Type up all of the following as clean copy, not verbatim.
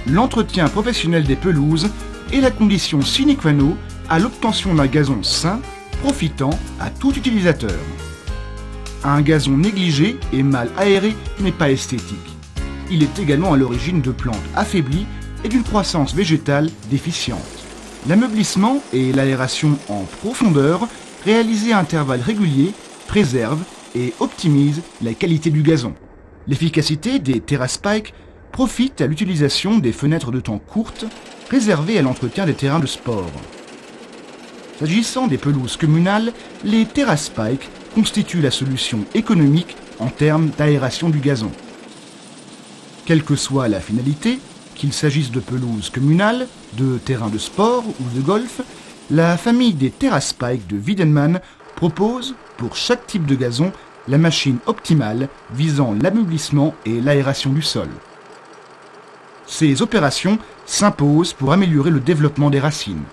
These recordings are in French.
l'entretien professionnel des pelouses est la condition sine qua non à l'obtention d'un gazon sain, profitant à tout utilisateur. Un gazon négligé et mal aéré n'est pas esthétique. Il est également à l'origine de plantes affaiblies et d'une croissance végétale déficiente. L'ameublissement et l'aération en profondeur, réalisés à intervalles réguliers, préservent et optimisent la qualité du gazon. L'efficacité des TerraSpike profite à l'utilisation des fenêtres de temps courtes réservées à l'entretien des terrains de sport. S'agissant des pelouses communales, les TerraSpike constituent la solution économique en termes d'aération du gazon. Quelle que soit la finalité, qu'il s'agisse de pelouses communales, de terrains de sport ou de golf, la famille des TerraSpike de Wiedemann propose, pour chaque type de gazon, la machine optimale visant l'ameublissement et l'aération du sol. Ces opérations s'imposent pour améliorer le développement des racines.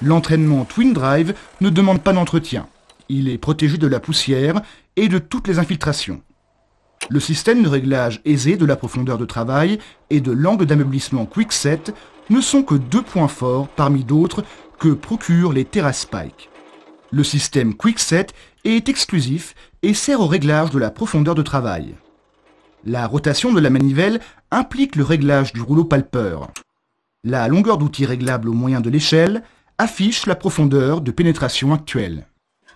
L'entraînement Twin Drive ne demande pas d'entretien. Il est protégé de la poussière et de toutes les infiltrations. Le système de réglage aisé de la profondeur de travail et de l'angle d'ameublissement Quickset ne sont que deux points forts parmi d'autres que procurent les TerraSpike. Le système Quickset est exclusif et sert au réglage de la profondeur de travail. La rotation de la manivelle implique le réglage du rouleau palpeur. La longueur d'outil réglable au moyen de l'échelle affiche la profondeur de pénétration actuelle.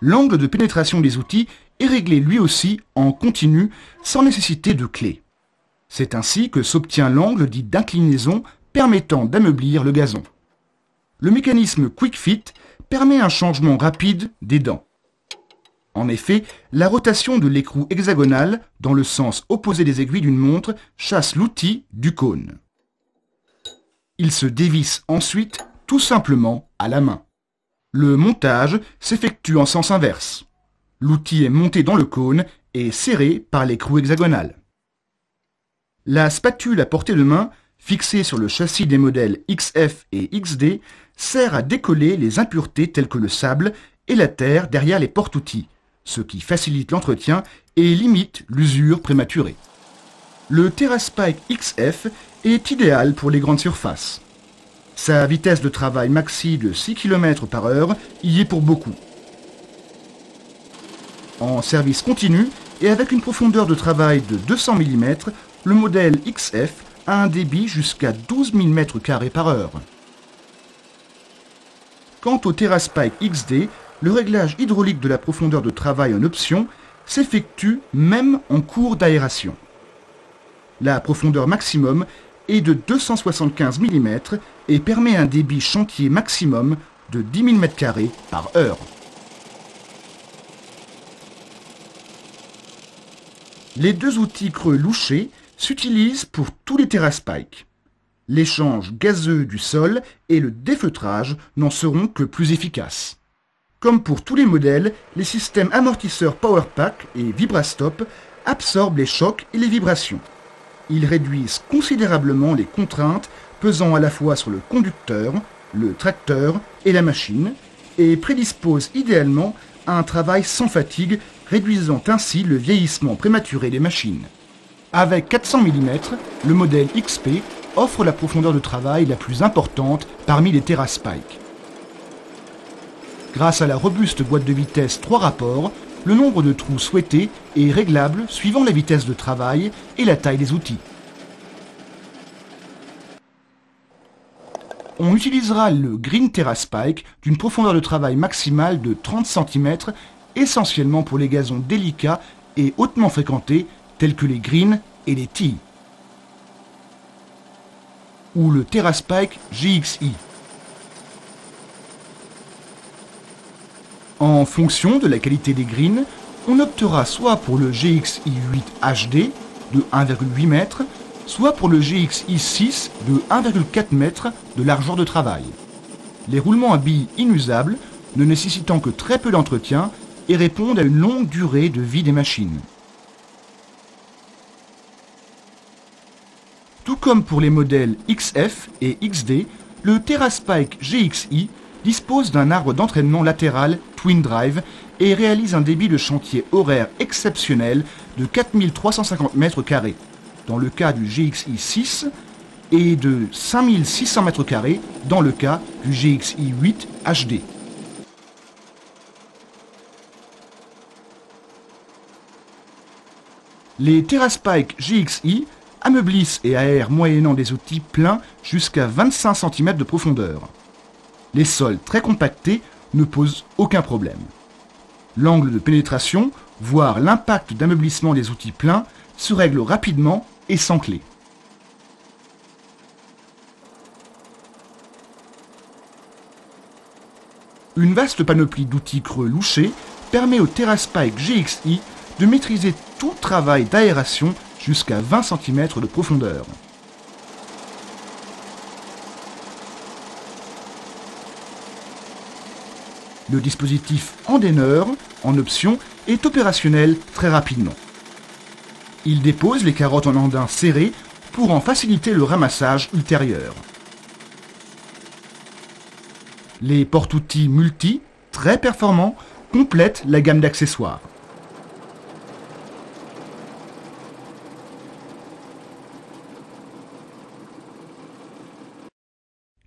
L'angle de pénétration des outils est réglé lui aussi en continu sans nécessité de clé. C'est ainsi que s'obtient l'angle dit d'inclinaison permettant d'ameublir le gazon. Le mécanisme Quick Fit permet un changement rapide des dents. En effet, la rotation de l'écrou hexagonal dans le sens opposé des aiguilles d'une montre chasse l'outil du cône. Il se dévisse ensuite tout simplement à la main. Le montage s'effectue en sens inverse. L'outil est monté dans le cône et serré par l'écrou hexagonal. La spatule à portée de main, fixée sur le châssis des modèles XF et XD, sert à décoller les impuretés telles que le sable et la terre derrière les porte-outils, ce qui facilite l'entretien et limite l'usure prématurée. Le TerraSpike XF est idéal pour les grandes surfaces. Sa vitesse de travail maxi de 6 km/h y est pour beaucoup. En service continu et avec une profondeur de travail de 200 mm, le modèle XF a un débit jusqu'à 12 000 m²/h. Quant au TerraSpike XD, le réglage hydraulique de la profondeur de travail en option s'effectue même en cours d'aération. La profondeur maximum est de 275 mm et permet un débit chantier maximum de 10 000 m²/h. Les deux outils creux louchés s'utilisent pour tous les TerraSpike. L'échange gazeux du sol et le défeutrage n'en seront que plus efficaces. Comme pour tous les modèles, les systèmes amortisseurs PowerPack et VibraStop absorbent les chocs et les vibrations. Ils réduisent considérablement les contraintes pesant à la fois sur le conducteur, le tracteur et la machine, et prédisposent idéalement à un travail sans fatigue, réduisant ainsi le vieillissement prématuré des machines. Avec 400 mm, le modèle XP offre la profondeur de travail la plus importante parmi les TerraSpike. Grâce à la robuste boîte de vitesse 3 rapports, le nombre de trous souhaité est réglable suivant la vitesse de travail et la taille des outils. On utilisera le Green TerraSpike d'une profondeur de travail maximale de 30 cm, essentiellement pour les gazons délicats et hautement fréquentés tels que les greens et les tees. Ou le TerraSpike GXI. En fonction de la qualité des greens, on optera soit pour le GXI 8 HD de 1,8 m, soit pour le GXI 6 de 1,4 m de largeur de travail. Les roulements à billes inusables, ne nécessitant que très peu d'entretien, et répondent à une longue durée de vie des machines. Tout comme pour les modèles XF et XD, le TerraSpike GXI dispose d'un arbre d'entraînement latéral Twin Drive et réalise un débit de chantier horaire exceptionnel de 4350 m². dans le cas du GXI 6 et de 5600 m² dans le cas du GXI 8 HD. Les TerraSpike GXI ameublissent et aèrent moyennant des outils pleins jusqu'à 25 cm de profondeur. Les sols très compactés ne posent aucun problème. L'angle de pénétration, voire l'impact d'ameublissement des outils pleins, se règle rapidement et sans clé. Une vaste panoplie d'outils creux louchés permet au TerraSpike GXI de maîtriser tout travail d'aération jusqu'à 20 cm de profondeur. Le dispositif Andener, en option, est opérationnel très rapidement. Il dépose les carottes en andin serrées pour en faciliter le ramassage ultérieur. Les porte-outils multi, très performants, complètent la gamme d'accessoires.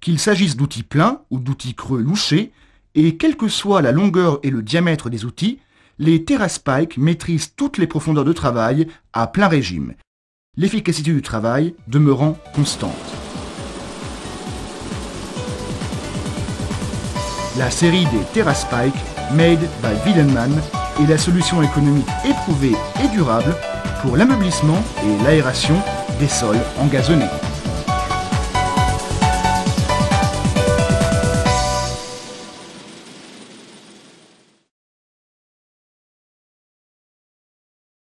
Qu'il s'agisse d'outils pleins ou d'outils creux louchés, et quelle que soit la longueur et le diamètre des outils, les TerraSpike maîtrisent toutes les profondeurs de travail à plein régime, l'efficacité du travail demeurant constante. La série des TerraSpike Made by Wiedemann est la solution économique éprouvée et durable pour l'ameublissement et l'aération des sols engazonnés.